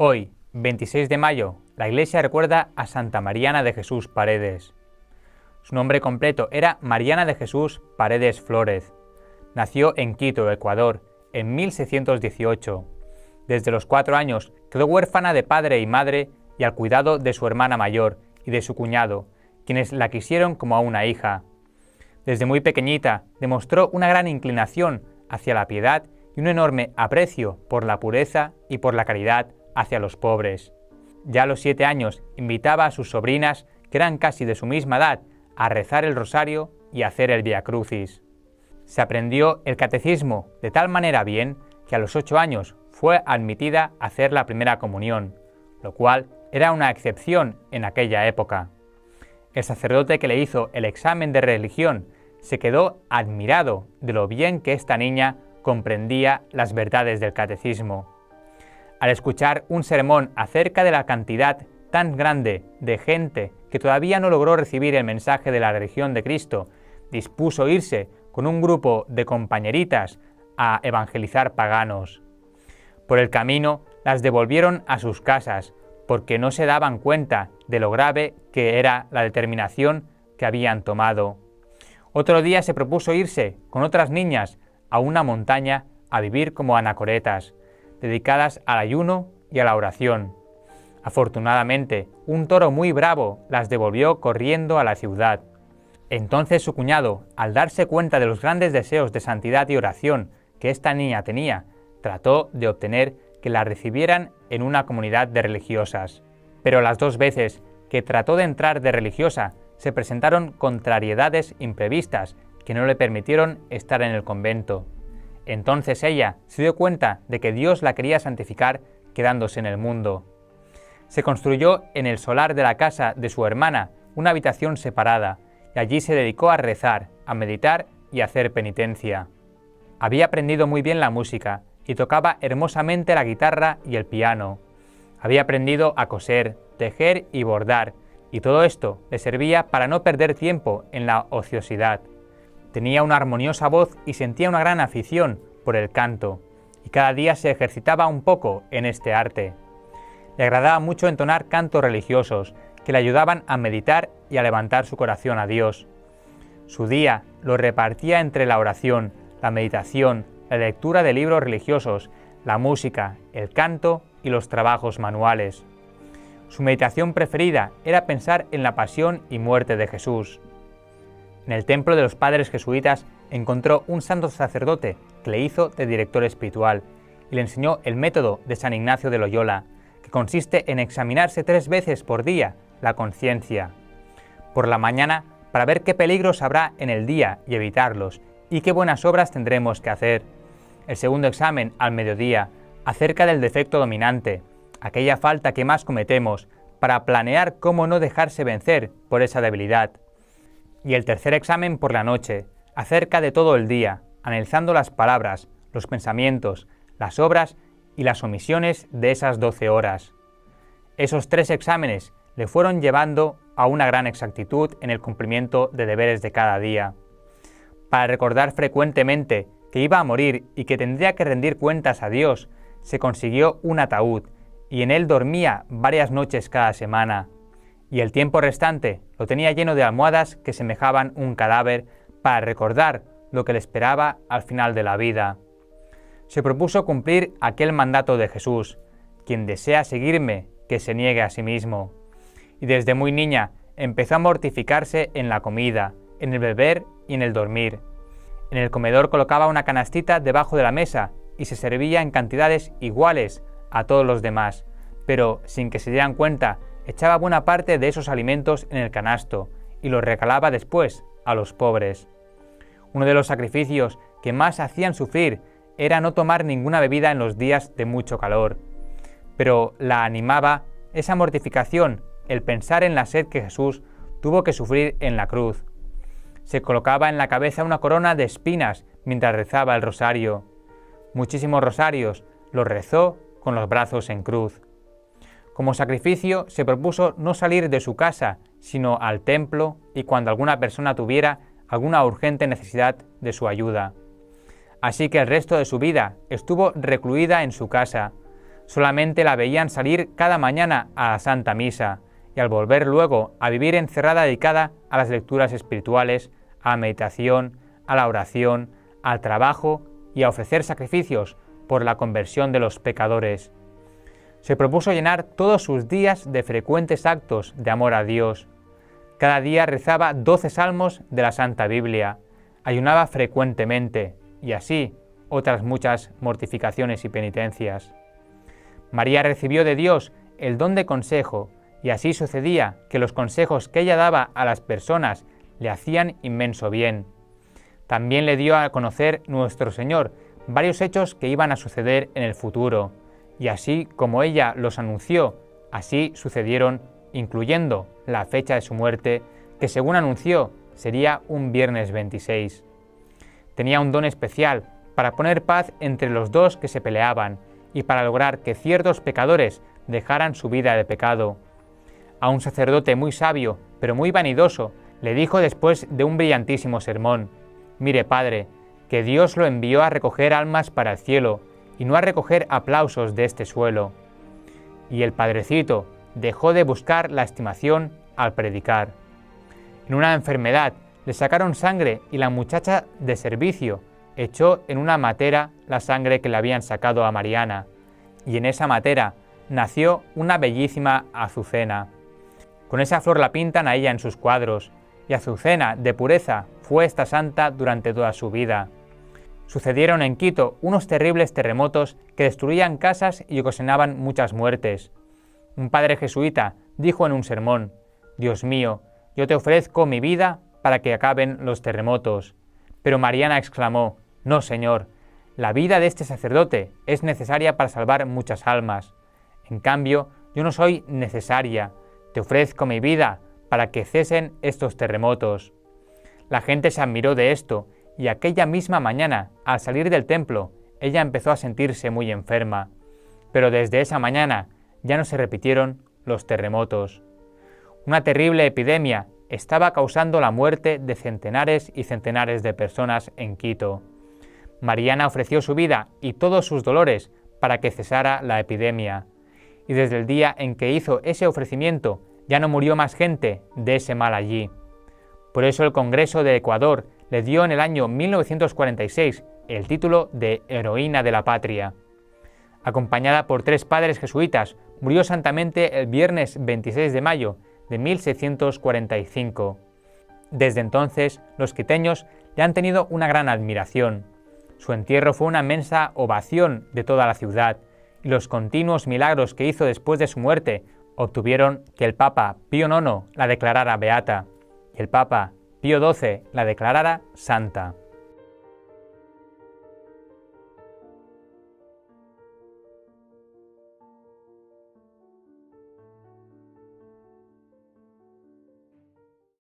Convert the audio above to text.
Hoy, 26 de mayo, la Iglesia recuerda a Santa Mariana de Jesús Paredes. Su nombre completo era Mariana de Jesús Paredes Flórez. Nació en Quito, Ecuador, en 1618. Desde los 4 años quedó huérfana de padre y madre y al cuidado de su hermana mayor y de su cuñado, quienes la quisieron como a una hija. Desde muy pequeñita demostró una gran inclinación hacia la piedad y un enorme aprecio por la pureza y por la caridad hacia los pobres. Ya a los 7 años invitaba a sus sobrinas, que eran casi de su misma edad, a rezar el rosario y a hacer el Vía Crucis. Se aprendió el catecismo de tal manera bien que a los 8 años fue admitida a hacer la primera comunión, lo cual era una excepción en aquella época. El sacerdote que le hizo el examen de religión se quedó admirado de lo bien que esta niña comprendía las verdades del catecismo. Al escuchar un sermón acerca de la cantidad tan grande de gente que todavía no logró recibir el mensaje de la religión de Cristo, dispuso irse con un grupo de compañeritas a evangelizar paganos. Por el camino las devolvieron a sus casas, porque no se daban cuenta de lo grave que era la determinación que habían tomado. Otro día se propuso irse con otras niñas a una montaña a vivir como anacoretas, dedicadas al ayuno y a la oración. Afortunadamente, un toro muy bravo las devolvió corriendo a la ciudad. Entonces su cuñado, al darse cuenta de los grandes deseos de santidad y oración que esta niña tenía, trató de obtener que la recibieran en una comunidad de religiosas. Pero las 2 veces que trató de entrar de religiosa, se presentaron contrariedades imprevistas que no le permitieron estar en el convento. Entonces ella se dio cuenta de que Dios la quería santificar quedándose en el mundo. Se construyó en el solar de la casa de su hermana una habitación separada y allí se dedicó a rezar, a meditar y a hacer penitencia. Había aprendido muy bien la música y tocaba hermosamente la guitarra y el piano. Había aprendido a coser, tejer y bordar, y todo esto le servía para no perder tiempo en la ociosidad. Tenía una armoniosa voz y sentía una gran afición por el canto, y cada día se ejercitaba un poco en este arte. Le agradaba mucho entonar cantos religiosos que le ayudaban a meditar y a levantar su corazón a Dios. Su día lo repartía entre la oración, la meditación, la lectura de libros religiosos, la música, el canto y los trabajos manuales. Su meditación preferida era pensar en la pasión y muerte de Jesús. En el templo de los padres jesuitas encontró un santo sacerdote que le hizo de director espiritual y le enseñó el método de San Ignacio de Loyola, que consiste en examinarse 3 veces por día la conciencia. Por la mañana, para ver qué peligros habrá en el día y evitarlos, y qué buenas obras tendremos que hacer. El segundo examen al mediodía, acerca del defecto dominante, aquella falta que más cometemos, para planear cómo no dejarse vencer por esa debilidad. Y el tercer examen por la noche, acerca de todo el día, analizando las palabras, los pensamientos, las obras y las omisiones de esas 12 horas. Esos 3 exámenes le fueron llevando a una gran exactitud en el cumplimiento de deberes de cada día. Para recordar frecuentemente que iba a morir y que tendría que rendir cuentas a Dios, se consiguió un ataúd, y en él dormía varias noches cada semana, y el tiempo restante lo tenía lleno de almohadas que semejaban un cadáver para recordar lo que le esperaba al final de la vida. Se propuso cumplir aquel mandato de Jesús: quien desea seguirme, que se niegue a sí mismo. Y desde muy niña empezó a mortificarse en la comida, en el beber y en el dormir. En el comedor colocaba una canastita debajo de la mesa y se servía en cantidades iguales a todos los demás, pero sin que se dieran cuenta, echaba buena parte de esos alimentos en el canasto y los regalaba después a los pobres. Uno de los sacrificios que más hacían sufrir era no tomar ninguna bebida en los días de mucho calor, pero la animaba esa mortificación, el pensar en la sed que Jesús tuvo que sufrir en la cruz. Se colocaba en la cabeza una corona de espinas mientras rezaba el rosario. Muchísimos rosarios los rezó con los brazos en cruz. Como sacrificio se propuso no salir de su casa, sino al templo y cuando alguna persona tuviera alguna urgente necesidad de su ayuda. Así que el resto de su vida estuvo recluida en su casa, Solamente la veían salir cada mañana a la Santa Misa y al volver luego a vivir encerrada dedicada a las lecturas espirituales, a la meditación, a la oración, al trabajo y a ofrecer sacrificios por la conversión de los pecadores. Se propuso llenar todos sus días de frecuentes actos de amor a Dios. Cada día rezaba 12 salmos de la Santa Biblia, ayunaba frecuentemente y así otras muchas mortificaciones y penitencias. María recibió de Dios el don de consejo y así sucedía que los consejos que ella daba a las personas le hacían inmenso bien. También le dio a conocer nuestro Señor varios hechos que iban a suceder en el futuro, y así como ella los anunció, así sucedieron, incluyendo la fecha de su muerte, que según anunció sería un viernes 26. Tenía un don especial para poner paz entre los dos que se peleaban y para lograr que ciertos pecadores dejaran su vida de pecado. A un sacerdote muy sabio, pero muy vanidoso, le dijo después de un brillantísimo sermón: «Mire, padre, que Dios lo envió a recoger almas para el cielo y no a recoger aplausos de este suelo». Y el padrecito dejó de buscar la estimación al predicar. En una enfermedad le sacaron sangre y la muchacha de servicio echó en una matera la sangre que le habían sacado a Mariana, y en esa matera nació una bellísima Azucena. Con esa flor la pintan a ella en sus cuadros, y Azucena, de pureza, fue esta santa durante toda su vida. Sucedieron en Quito unos terribles terremotos que destruían casas y ocasionaban muchas muertes. Un padre jesuita dijo en un sermón: «Dios mío, yo te ofrezco mi vida para que acaben los terremotos». Pero Mariana exclamó: «No, Señor, la vida de este sacerdote es necesaria para salvar muchas almas. En cambio, yo no soy necesaria. Te ofrezco mi vida para que cesen estos terremotos». La gente se admiró de esto, y aquella misma mañana, al salir del templo, ella empezó a sentirse muy enferma. Pero desde esa mañana ya no se repitieron los terremotos. Una terrible epidemia estaba causando la muerte de centenares y centenares de personas en Quito. Mariana ofreció su vida y todos sus dolores para que cesara la epidemia. Y desde el día en que hizo ese ofrecimiento, ya no murió más gente de ese mal allí. Por eso el Congreso de Ecuador le dio en el año 1946 el título de Heroína de la Patria. Acompañada por 3 padres jesuitas, murió santamente el viernes 26 de mayo de 1645. Desde entonces, los quiteños le han tenido una gran admiración. Su entierro fue una inmensa ovación de toda la ciudad, y los continuos milagros que hizo después de su muerte obtuvieron que el Papa Pío IX la declarara beata y el Papa Pío XII la declarara santa.